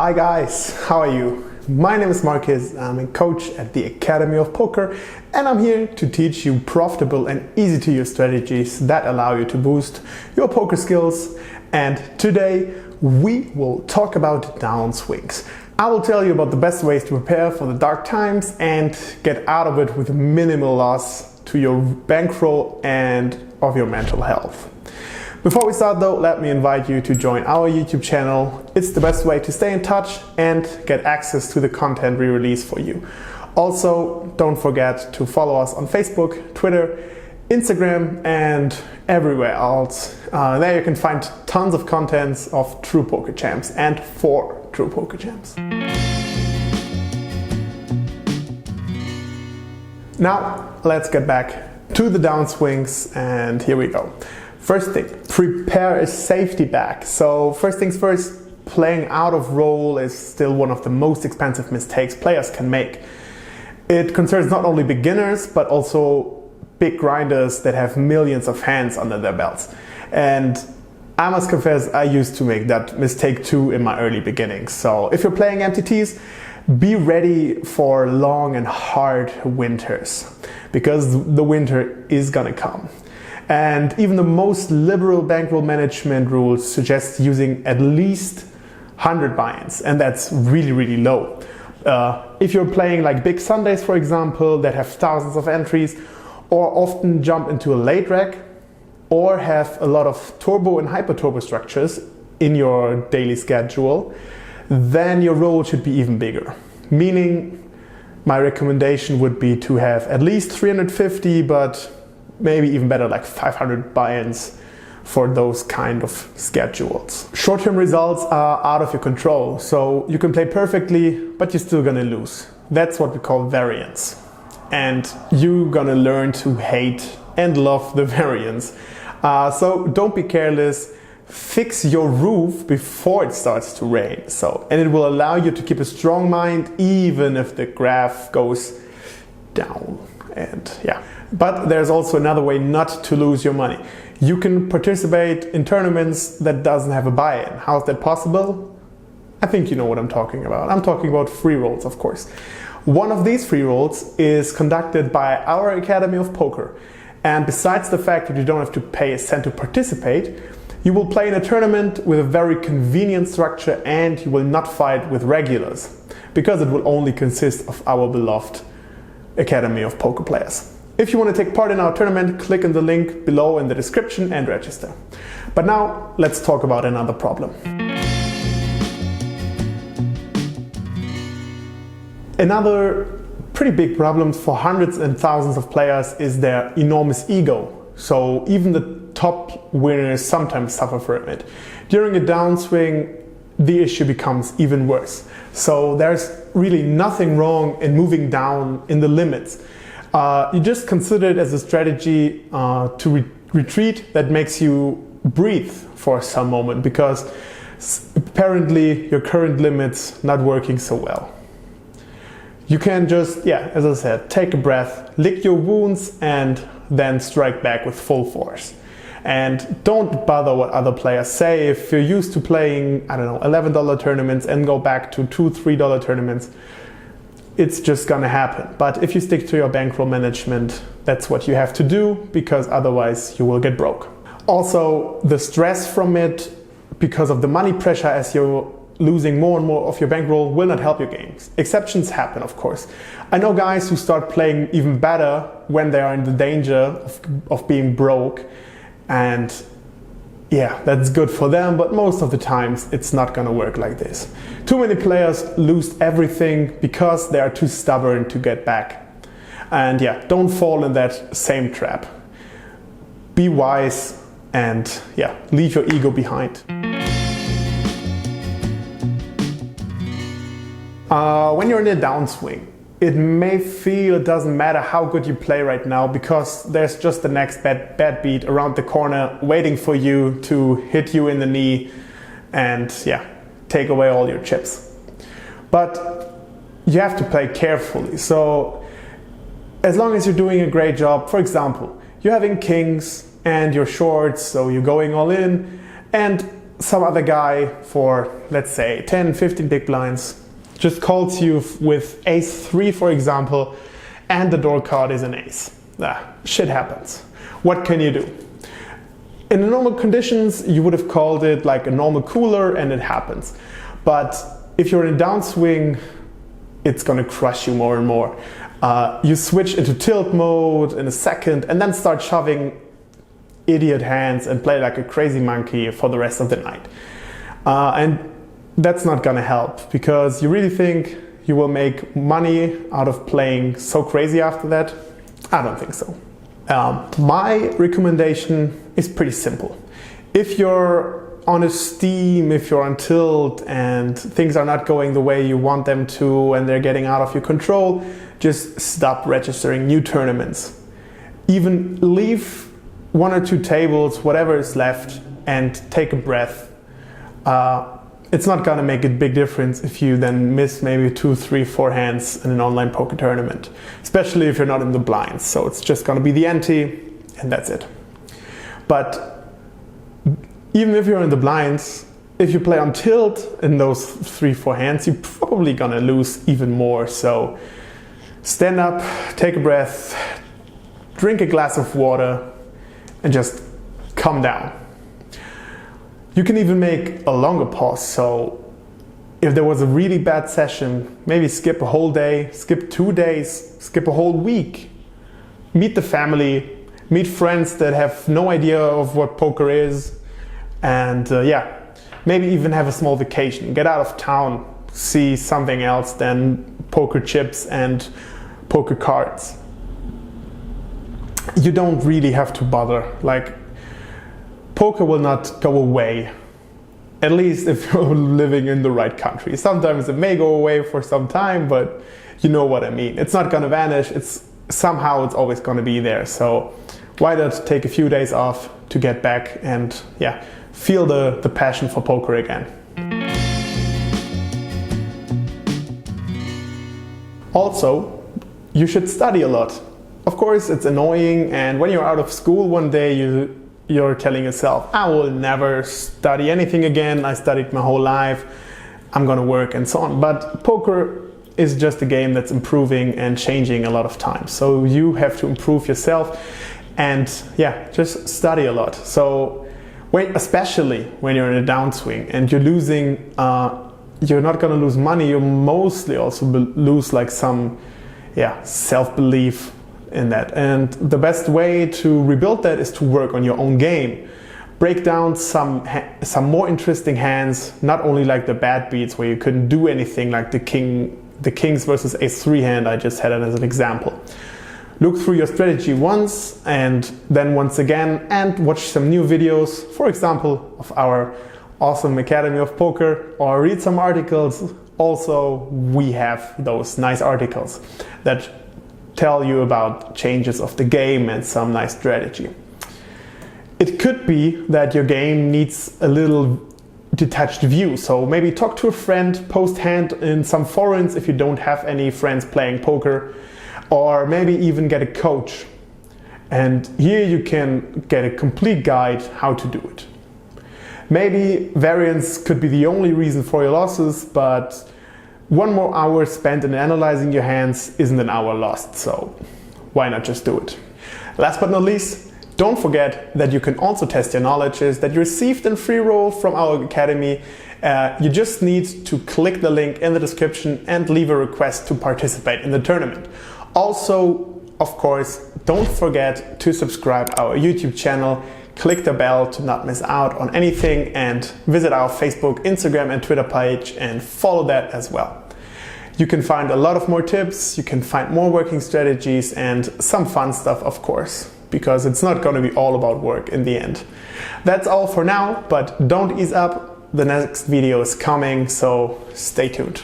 Hi guys, how are you? My name is Markus, I'm a coach at the Academy of Poker, and I'm here to teach you profitable and easy to use strategies that allow you to boost your poker skills. And today we will talk about downswings. I will tell you about the best ways to prepare for the dark times and get out of it with minimal loss to your bankroll and of your mental health. Before we start though, let me invite you to join our YouTube channel. It's the best way to stay in touch and get access to the content we release for you. Also, don't forget to follow us on Facebook, Twitter, Instagram and everywhere else. There you can find tons of contents of true poker champs and for true poker champs. Now, let's get back to the downswings and here we go. First thing, prepare a safety bag. So first things first, playing out of roll is still one of the most expensive mistakes players can make. It concerns not only beginners, but also big grinders that have millions of hands under their belts. And I must confess, I used to make that mistake too in my early beginnings. So if you're playing MTTs, be ready for long and hard winters, because the winter is gonna come. And even the most liberal bankroll management rules suggest using at least 100 buy-ins, and that's really, really low. If you're playing like big Sundays, for example, that have thousands of entries, or often jump into a late rack, or have a lot of turbo and hyper turbo structures in your daily schedule, then your roll should be even bigger. Meaning, my recommendation would be to have at least 350, but maybe even better, like 500 buy-ins for those kind of schedules. Short-term results are out of your control, so you can play perfectly, but you're still gonna lose. That's what we call variance. And you're gonna learn to hate and love the variance. So don't be careless, fix your roof before it starts to rain. And it will allow you to keep a strong mind even if the graph goes down. And yeah. But there's also another way not to lose your money. You can participate in tournaments that doesn't have a buy-in. How's that possible? I think you know what I'm talking about. I'm talking about free rolls, of course. One of these free rolls is conducted by our Academy of Poker. And besides the fact that you don't have to pay a cent to participate, you will play in a tournament with a very convenient structure and you will not fight with regulars, because it will only consist of our beloved Academy of Poker players. If you want to take part in our tournament, click on the link below in the description and register. But now, let's talk about another problem. Another pretty big problem for hundreds and thousands of players is their enormous ego. So even the top winners sometimes suffer from it. During a downswing, the issue becomes even worse. So there's really nothing wrong in moving down in the limits. You just consider it as a strategy to retreat that makes you breathe for some moment, because apparently your current limit's not working so well. You can just, as I said, take a breath, lick your wounds and then strike back with full force. And don't bother what other players say. If you're used to playing, I don't know, $11 tournaments and go back to $2, $3 tournaments, it's just gonna happen. But if you stick to your bankroll management, that's what you have to do, because otherwise you will get broke. Also, the stress from it, because of the money pressure as you're losing more and more of your bankroll, will not help your games. Exceptions happen, of course. I know guys who start playing even better when they are in the danger of being broke, and yeah, that's good for them, but most of the times it's not gonna work like this. Too many players lose everything because they are too stubborn to get back. And yeah, don't fall in that same trap. Be wise and leave your ego behind. When you're in a downswing, it may feel it doesn't matter how good you play right now, because there's just the next bad beat around the corner waiting for you to hit you in the knee and take away all your chips. But you have to play carefully. So as long as you're doing a great job, for example, you're having kings and you're short, so you're going all in, and some other guy for, let's say, 10, 15 big blinds just calls you with ace-3, for example, and the door card is an ace. Shit happens. What can you do? In the normal conditions, you would have called it like a normal cooler and it happens. But if you're in a downswing, it's gonna crush you more and more. You switch into tilt mode in a second and then start shoving idiot hands and play like a crazy monkey for the rest of the night. And that's not gonna help, because you really think you will make money out of playing so crazy after that? I don't think so. My recommendation is pretty simple. If you're on a steam, if you're on tilt and things are not going the way you want them to and they're getting out of your control, just stop registering new tournaments. Even leave 1 or 2 tables, whatever is left, and take a breath. It's not gonna make a big difference if you then miss maybe 2, 3, 4 hands in an online poker tournament, especially if you're not in the blinds. So it's just gonna be the ante and that's it. But even if you're in the blinds, if you play on tilt in those 3, 4 hands, you're probably gonna lose even more. So stand up, take a breath, drink a glass of water, and just calm down. You can even make a longer pause. So if there was a really bad session, maybe skip a whole day, skip 2 days, skip a whole week. Meet the family, meet friends that have no idea of what poker is, and maybe even have a small vacation. Get out of town, see something else than poker chips and poker cards. You don't really have to bother. Like, poker will not go away, at least if you're living in the right country. Sometimes it may go away for some time, but you know what I mean. It's not gonna vanish, it's always gonna be there. So why not take a few days off to get back and feel the passion for poker again. Also, you should study a lot. Of course, it's annoying, and when you're out of school one day, you're telling yourself, I will never study anything again, I studied my whole life, I'm gonna work and so on. But poker is just a game that's improving and changing a lot of times. So you have to improve yourself and just study a lot. So especially when you're in a downswing and you're losing, you're not gonna lose money, you mostly also lose like some self-belief in that. And the best way to rebuild that is to work on your own game. Break down some more interesting hands, not only like the bad beats where you couldn't do anything, like the kings versus ace-3 hand I just had it as an example. Look through your strategy once and then once again, and watch some new videos, for example, of our awesome Academy of Poker, or read some articles. Also, we have those nice articles that tell you about changes of the game and some nice strategy. It could be that your game needs a little detached view, so maybe talk to a friend, post hand in some forums if you don't have any friends playing poker, or maybe even get a coach. And here you can get a complete guide how to do it. Maybe variance could be the only reason for your losses, but 1 more hour spent in analyzing your hands isn't an hour lost, so why not just do it? Last but not least, don't forget that you can also test your knowledges that you received in free roll from our academy. You just need to click the link in the description and leave a request to participate in the tournament. Also, of course, don't forget to subscribe our YouTube channel. Click the bell to not miss out on anything, and visit our Facebook, Instagram and Twitter page and follow that as well. You can find a lot of more tips, you can find more working strategies and some fun stuff, of course, because it's not going to be all about work in the end. That's all for now, but don't ease up. The next video is coming, so stay tuned.